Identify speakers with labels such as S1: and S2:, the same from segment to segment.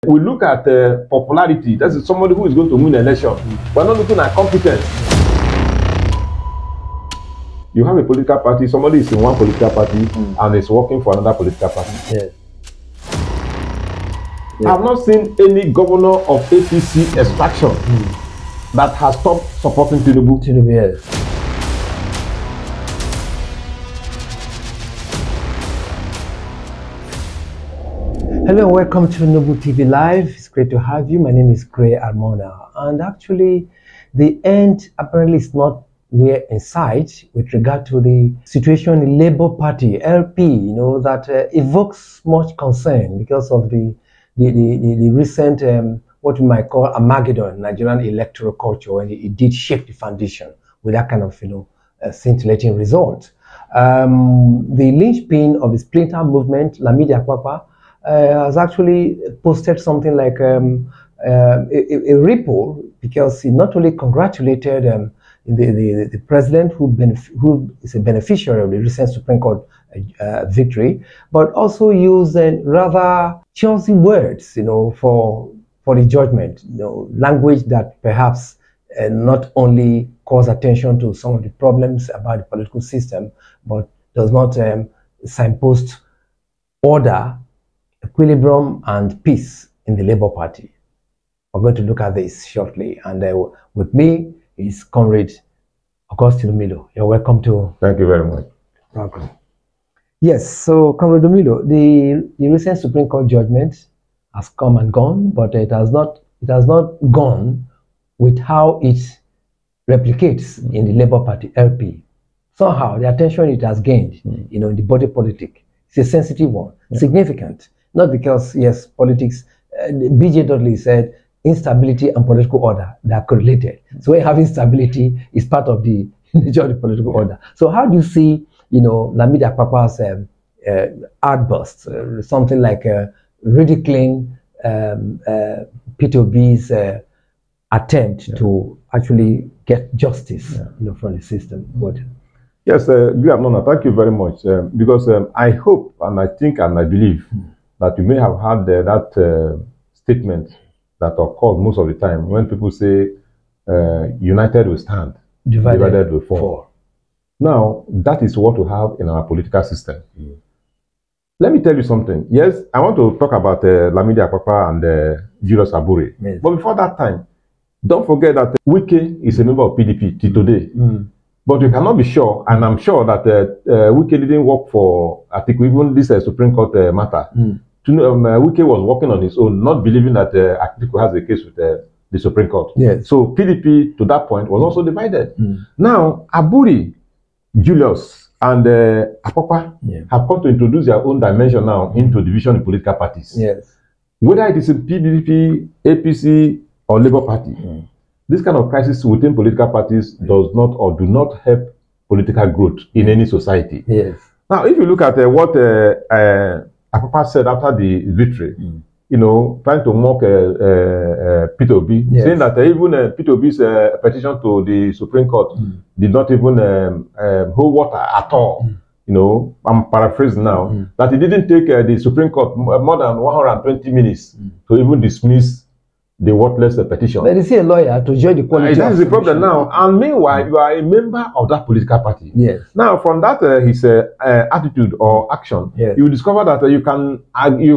S1: We look at popularity. That is somebody who is going to win an election. We're not looking at competence. You have a political party, somebody is in one political party and is working for another political party.
S2: Yes.
S1: I have not seen any governor of APC extraction that has stopped supporting Tinubu.
S2: Yes. Hello and welcome to Noble TV Live. It's great to have you. My name is Gray Armona. And actually, the end apparently is not we're in sight with regard to the situation in the Labour Party, LP, you know, that evokes much concern because of the recent, what we might call Armageddon, Nigerian electoral culture, when it did shake the foundation with that kind of, scintillating result. The linchpin of the splinter movement, Lamidi Apapa, has actually posted something like a report because he not only congratulated the president who is a beneficiary of the recent Supreme Court victory, but also used rather choosy words, for the judgment, language that perhaps not only calls attention to some of the problems about the political system, but does not signpost order, equilibrium, and peace in the Labour Party. We're going to look at this shortly, and with me is Comrade Augustine Milo. You're welcome to.
S1: Thank you very much.
S2: Program. Yes, so Comrade Milo, the recent Supreme Court judgment has come and gone, but it has not gone with how it replicates in the Labour Party LP. Somehow the attention it has gained, in the body politic, it's a sensitive one, significant. Not because yes, politics. BJ Dudley said instability and political order, they are correlated. So when having stability is part of the nature of the political order. So how do you see, Lamidi Apapa's outburst, something like ridiculing P2B's attempt to actually get justice, from the system? What?
S1: Yes, thank you very much. Because I hope and I think and I believe that you may have had that statement that occurs most of the time when people say, united we stand, divided we fall. Now, that is what we have in our political system. Let me tell you something. Yes, I want to talk about Lamidi Apapa and Julius Abure. Yes. But before that time, don't forget that Wike is a member of PDP till today. But you cannot be sure, and I'm sure that Wike didn't work for Atiku, even this Supreme Court matter. Wike was working on his own, not believing that Atiku has a case with the Supreme Court.
S2: Yes.
S1: So PDP, to that point, was also divided. Now, Aburi, Julius, and Apapa have come to introduce their own dimension now into division in political parties.
S2: Yes.
S1: Whether it is in PDP, APC, or Labour Party, this kind of crisis within political parties does not or do not help political growth in any society.
S2: Yes.
S1: Now, if you look at what Apapa said after the victory, trying to mock P2B, saying that even P2B's petition to the Supreme Court did not even hold water at all. I'm paraphrasing now, that it didn't take the Supreme Court more than 120 minutes to even dismiss the worthless petition.
S2: But is he a lawyer to judge the quality?
S1: That is the problem now. And meanwhile, you are a member of that political party.
S2: Yes.
S1: Now, from that his attitude or action, you will discover that you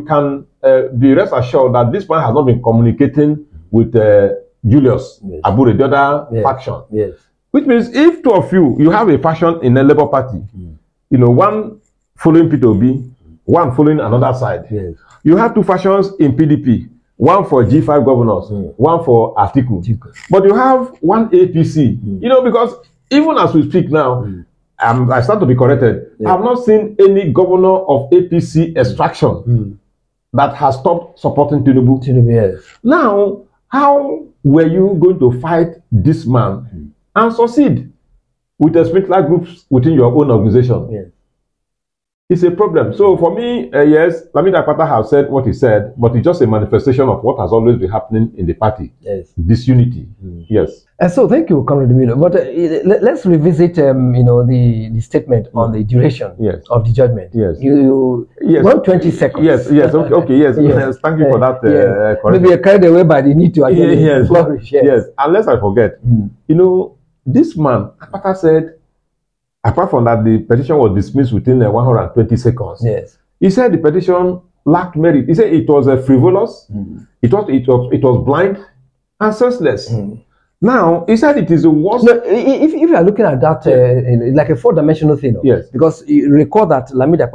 S1: can be rest assured that this man has not been communicating with Julius Abure, the other faction.
S2: Yes.
S1: Which means if two of you have a faction in the Labour Party, one following P2B, one following another side.
S2: Yes.
S1: You have two factions in PDP. One for G5 governors, one for Atiku. But you have one APC. Because even as we speak now, I start to be corrected. I have not seen any governor of APC extraction that has stopped supporting Tinubu.
S2: Yes.
S1: Now, how were you going to fight this man and succeed with the splinter groups within your own organization?
S2: Yes.
S1: It's a problem. So for me, yes, Lamidi Akpata has said what he said, but it's just a manifestation of what has always been happening in the party.
S2: Yes.
S1: Disunity. Yes.
S2: And so thank you, Comrade Milo. But let's revisit, the statement on the duration of the judgment.
S1: Yes.
S2: You
S1: yes.
S2: 120 seconds.
S1: Yes. Okay. Yes. Yes. Thank you for that.
S2: Maybe you're carried away by the need to again flourish.
S1: Yes. Unless I forget, this man, Akpata said, apart from that, the petition was dismissed within 120 seconds.
S2: Yes.
S1: He said the petition lacked merit. He said it was frivolous, it was blind and senseless. Now, he said it is the worst.
S2: No, if you are looking at that like a four-dimensional thing,
S1: yes,
S2: because you recall that Lamidi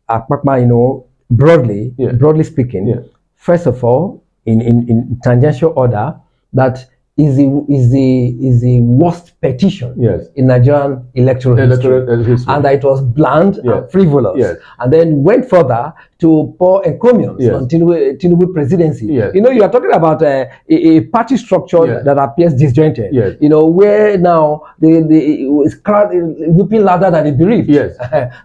S2: Akpata, broadly speaking, first of all, in tangential order, that is the worst petition in Nigerian electoral history. And that it was bland and frivolous. And then went further to pour encomiums on Tinubu presidency. You are talking about a party structure that appears disjointed. Where now it's whooping louder than it bereaved.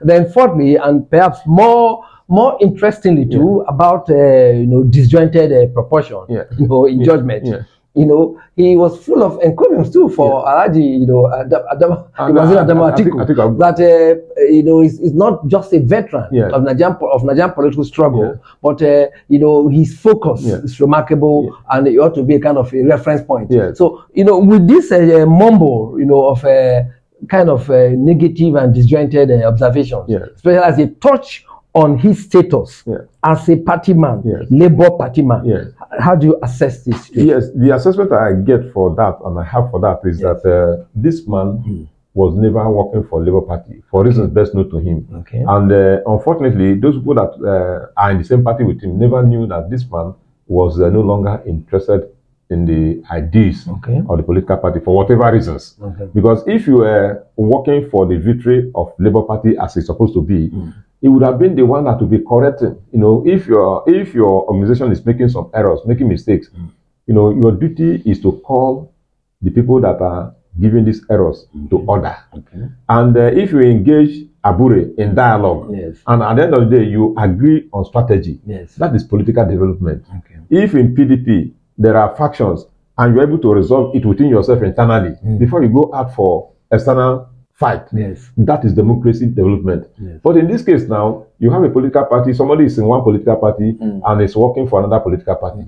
S2: Then fourthly, and perhaps more interestingly too, about disjointed proportion. In judgment. He was full of encomiums too for Alhaji, Adama Atiku, that is not just a veteran of Nigerian political struggle, but his focus is remarkable, and it ought to be a kind of a reference point. So with this mumble, of kind of negative and disjointed observations, especially as a touch on his status as a party man, Labour party man. How do you assess this?
S1: Yes, the assessment I get for that, and I have for that, is that this man was never working for Labour Party, for reasons best known to him. And unfortunately, those people that are in the same party with him never knew that this man was no longer interested in the ideas of the political party for whatever reasons. Because if you were working for the victory of Labour Party as it's supposed to be, it would have been the one that would be correcting. If your organization is making some errors, making mistakes, your duty is to call the people that are giving these errors to order. And if you engage Abure in dialogue, and at the end of the day you agree on strategy, that is political development. If in PDP there are factions and you're able to resolve it within yourself internally before you go out for external fight, that is democracy development. But in this case now, you have a political party, somebody is in one political party and is working for another political party.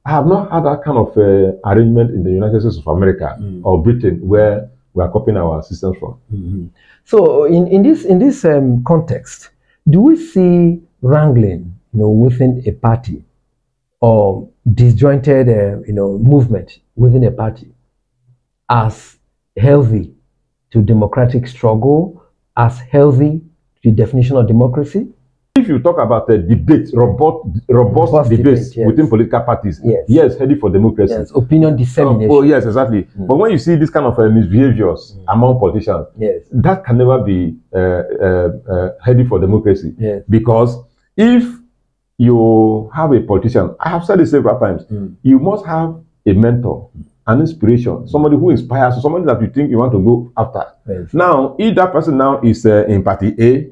S1: I have not had that kind of arrangement in the United States of America or Britain, where we are copying our systems from.
S2: So in this context, do we see wrangling within a party or disjointed movement within a party as healthy to democratic struggle, as healthy to the definition of democracy?
S1: If you talk about debates, robust debates within political parties, yes, heading for democracy.
S2: Opinion dissemination.
S1: Oh, yes, exactly. But when you see this kind of misbehaviors among politicians, that can never be heading for democracy. Because if you have a politician, I have said it several times, you must have a mentor, an inspiration, somebody who inspires you, somebody that you think you want to go after. Now, if that person now is in party A,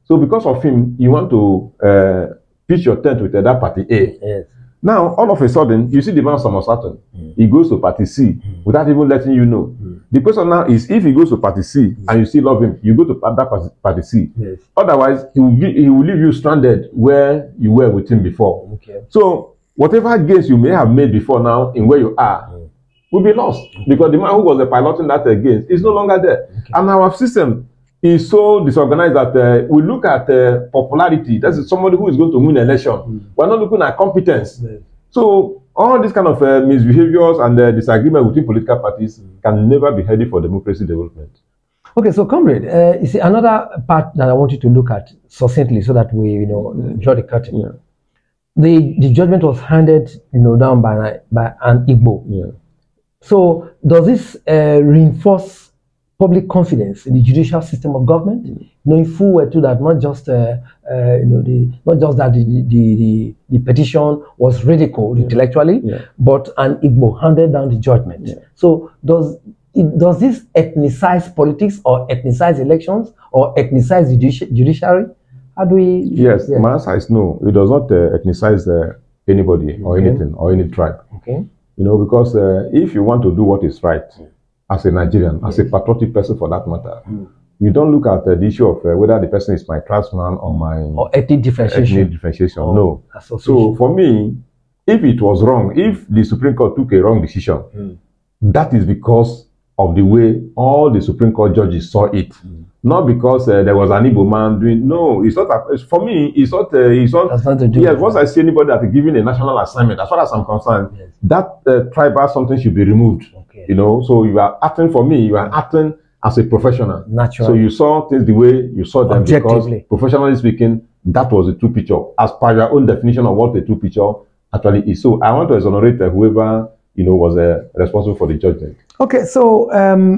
S1: so because of him, you want to pitch your tent with that party A. Now, all of a sudden, you see the man somersaulting. He goes to party C without even letting you know. The question now is, if he goes to party C and you still love him, you go to that party C. Otherwise, he will leave you stranded where you were with him before. So, whatever gains you may have made before now in where you are, will be lost, because the man who was piloting that gains is no longer there. And our system is so disorganized that we look at popularity. That is somebody who is going to win an election. We're not looking at competence. So all these kind of misbehaviors and disagreement within political parties can never be headed for democracy development.
S2: Okay, so comrade, you see another part that I want you to look at succinctly so that we draw the curtain. The judgment was handed down by an Igbo. So does this reinforce public confidence in the judicial system of government, knowing full well too that not just not just that the petition was ridiculed intellectually, but an Igbo handed down the judgment. So does this ethnicize politics or ethnicize elections or ethnicize the judiciary? How do we?
S1: Yes, my answer is no. It does not ethnicize anybody or anything or any tribe.
S2: Okay.
S1: You know, because if you want to do what is right as a Nigerian, as a patriotic person for that matter, you don't look at the issue of whether the person is my tribesman or my
S2: ethnic differentiation.
S1: No. So for me, if it was wrong, if the Supreme Court took a wrong decision, that is because of the way all the Supreme Court judges saw it. Not because there was an Igbo man doing. No, it's not. For me, it's not. It's not.
S2: That's not to do.
S1: Yes, once I see anybody that is given a national assignment, as far as I'm concerned, that tribal something should be removed. Okay. You know, so you are acting for me. You are acting as a professional.
S2: Naturally.
S1: So you saw things the way you saw them because, professionally speaking, that was the true picture, as per your own definition of what the true picture actually is. So I want to exonerate whoever was responsible for the judgment.
S2: Okay, so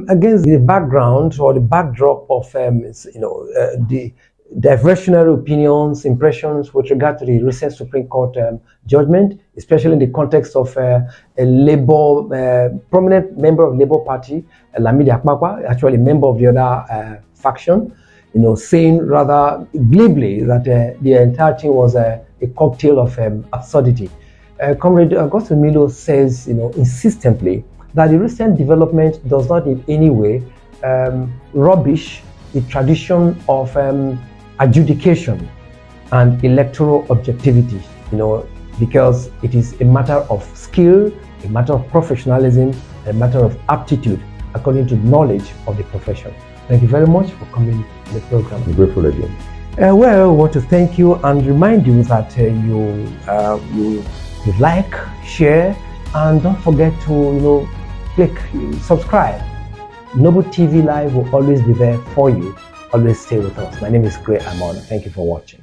S2: against the background or the backdrop of the diversionary opinions, impressions with regard to the recent Supreme Court judgment, especially in the context of a Labour prominent member of Labour Party, Lamidi Akpakwa, actually a member of the other faction, saying rather glibly that the entire thing was a cocktail of absurdity. Comrade Augustine Milo says, insistently, that the recent development does not in any way rubbish the tradition of adjudication and electoral objectivity, because it is a matter of skill, a matter of professionalism, a matter of aptitude, according to knowledge of the profession. Thank you very much for coming to the program.
S1: I'm grateful again.
S2: Well, I want to thank you and remind you that you like, share, and don't forget to click subscribe. Noble TV Live will always be there for you. Always stay with us. My name is Great Amon. Thank you for watching.